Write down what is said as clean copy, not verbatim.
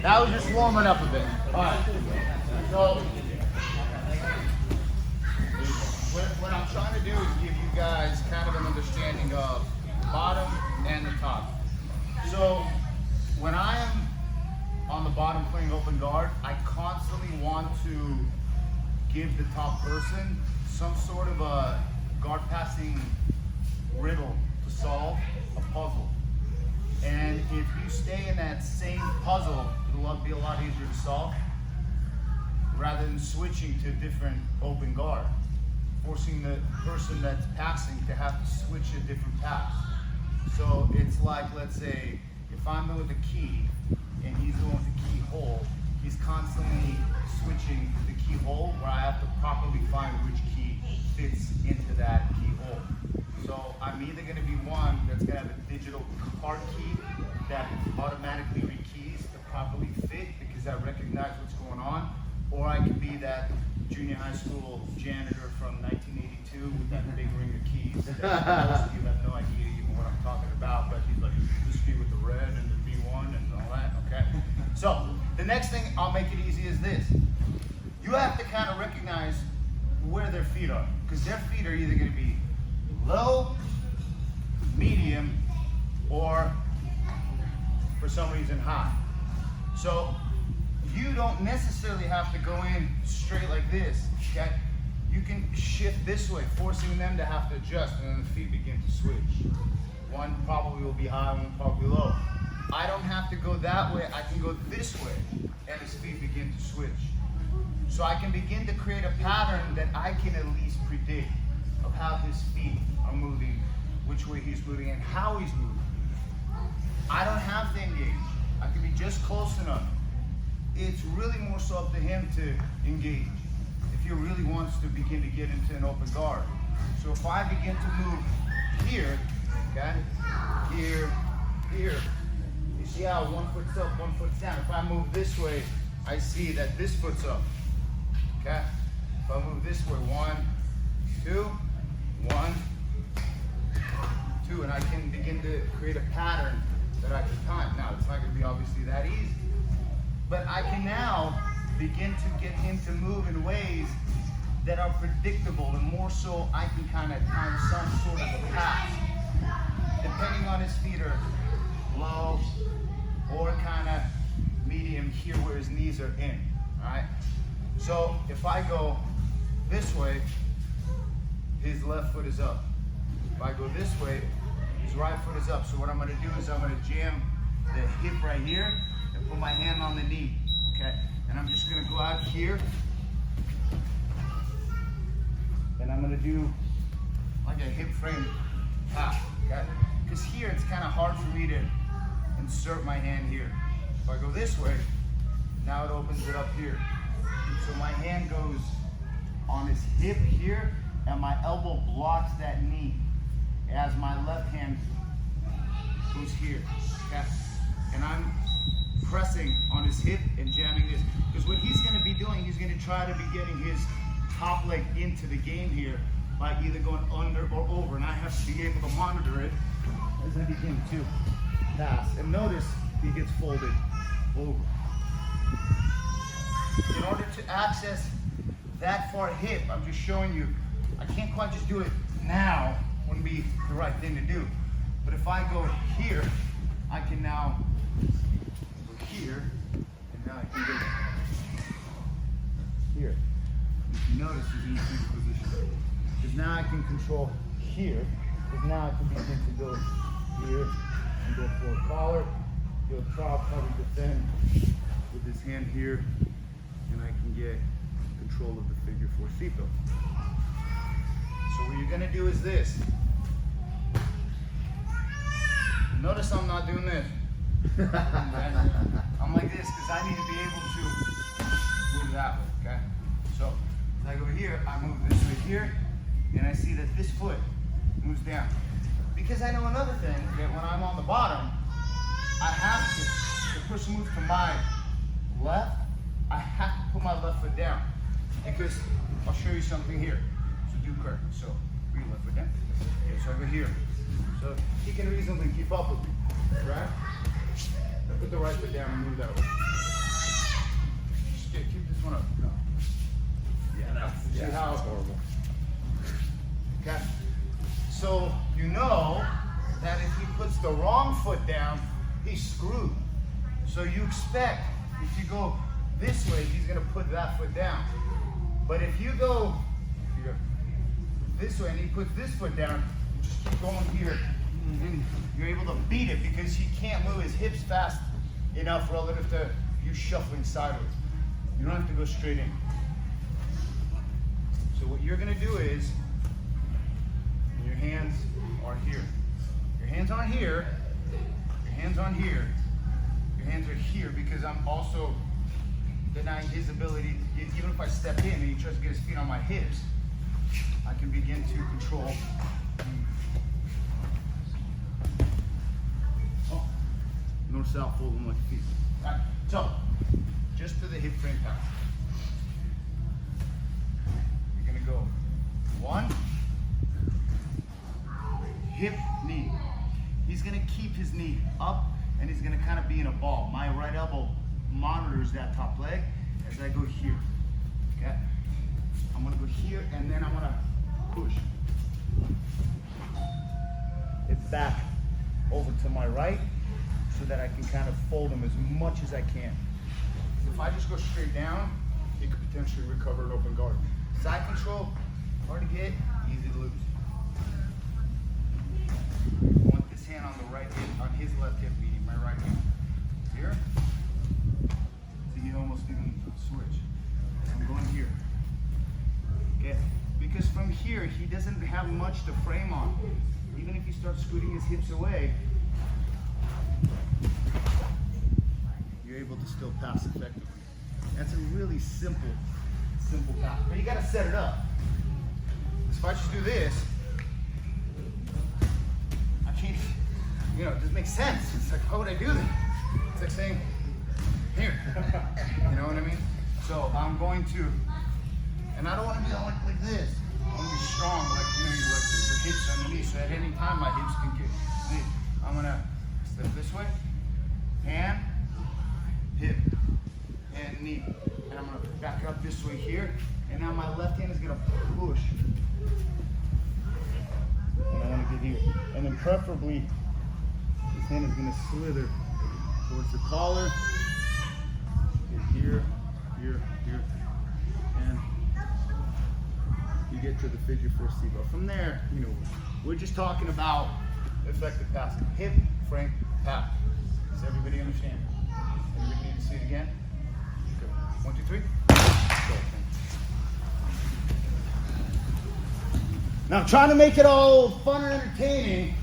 That was just warming up a bit. All right. So what I'm trying to do is give you guys kind of an understanding of bottom and the top. So when I am on the bottom playing open guard, I constantly want to give the top person some sort of a guard passing riddle to solve, a puzzle. And if you stay in that same puzzle, it'll be a lot easier to solve rather than switching to a different open guard, forcing the person that's passing to have to switch a different pass. So it's like, let's say, if I'm doing the key and he's doing the keyhole, he's constantly switching the keyhole where I have to properly find which key fits into that keyhole. So I'm either going to be one that's going to have a digital card key that automatically rekeys to properly fit because I recognize what's going on, or I can be that junior high school janitor from 1982 with that big ring of keys that most of you have no idea even what I'm talking about, but he's like, this key with the red and the B1 and all that, okay? So the next thing, I'll make it easy, is this. You have to kind of recognize where their feet are, because their feet are either going to be low, medium, or for some reason high. So you don't necessarily have to go in straight like this, okay? You can shift this way, forcing them to have to adjust, and then the feet begin to switch. One probably will be high, one probably low. I don't have to go that way, I can go this way, and his feet begin to switch. So I can begin to create a pattern that I can at least predict of how his feet are moving, which way he's moving, and how he's moving. I don't have to engage. I can be just close enough. It's really more so up to him to engage if he really wants to begin to get into an open guard. So if I begin to move here, okay, here, here, you see how one foot's up, one foot's down. If I move this way, I see that this foot's up, okay? If I move this way, 1, 2, 1, 2, and I can begin to create a pattern that I can time. Now, it's not going to be obviously that easy, but I can now begin to get him to move in ways that are predictable, and more so I can kind of time some sort of a pass, depending on his feet are low or kind of medium here where his knees are in, all right? So if I go this way, his left foot is up. If I go this way, his right foot is up. So what I'm going to do is I'm going to jam the hip right here and put my hand on the knee, okay? And I'm just going to go out here, and I'm going to do like a hip frame tap, okay? Because here it's kind of hard for me to insert my hand here. If I go this way, now it opens it up here. So my hand goes on his hip here, and my elbow blocks that knee as my left hand goes here, okay? And I'm pressing on his hip and jamming this. Because what he's gonna be doing, he's gonna try to be getting his top leg into the game here by either going under or over, and I have to be able to monitor it as I begin to pass. And notice he gets folded over. In order to access that far hip, I'm just showing you, I can't quite just do it now, wouldn't be the right thing to do. But if I go here, I can now go here, and now I can go here. If you notice, he's in a good position. Because now I can control here, because now I can begin to go here, and go for a collar, go top, probably defend with his hand here, and I can get control of the figure 4 seatbelt. So what you're gonna do is this. Notice I'm not doing this. I'm like this because I need to be able to move that way, okay? So I go here, I move this way here, and I see that this foot moves down. Because I know another thing, that when I'm on the bottom, I have to, the person moves to my left, I have to put my left foot down. Because I'll show you something here. So do correctly. So bring your left foot down. Okay, so I go here. So he can reasonably keep up with me, right? I put the right foot down and move that way. down, he's screwed. So you expect, if you go this way, he's gonna put that foot down. But if you go this way and he puts this foot down, you just keep going here, and you're able to beat it because he can't move his hips fast enough relative to you shuffling sideways. You don't have to go straight in. So what you're gonna do is, your hands are here. Your hands aren't here, your hands aren't here, your hands are here because I'm also denying his ability, even if I step in and he tries to get his feet on my hips, I can begin to control. Oh, notice how I'll fold them like feet. All right, so, just to the hip frame pass. You're gonna go 1, hip, knee. He's gonna keep his knee up and he's gonna kind of be in a ball. My right elbow monitors that top leg as I go here. Okay? I'm gonna go here and then I'm gonna push it back over to my right so that I can kind of fold them as much as I can. If I just go straight down, it could potentially recover an open guard. Side control, hard to get, easy to lose. I want this hand on the right hip, on his left hip, meaning my right hand. Here. See, he almost didn't switch. I'm going here. Okay? Because from here, he doesn't have much to frame on. Even if he starts scooting his hips away, you're able to still pass effectively. That's a really simple pass. But you gotta set it up. If I just do this, I can't, it doesn't make sense. It's like, how would I do that? It's like saying, here. You know what I mean? So I'm going to, and I don't want to be like this. I want to be strong, like, like your hips underneath, so at any time my hips can get, see, I'm gonna step this way, hand, hip, and knee. And I'm gonna back up this way here, and now my left hand is gonna push. And I wanna get here. And then preferably, this hand is gonna slither towards the collar, here, here, here, and you get to the figure 4 C. But from there, we're just talking about effective passing. Hip, frame, pass. Does everybody understand? Everybody need to see it again? Go. 1, 2, 3. Go. Now I'm trying to make it all fun and entertaining.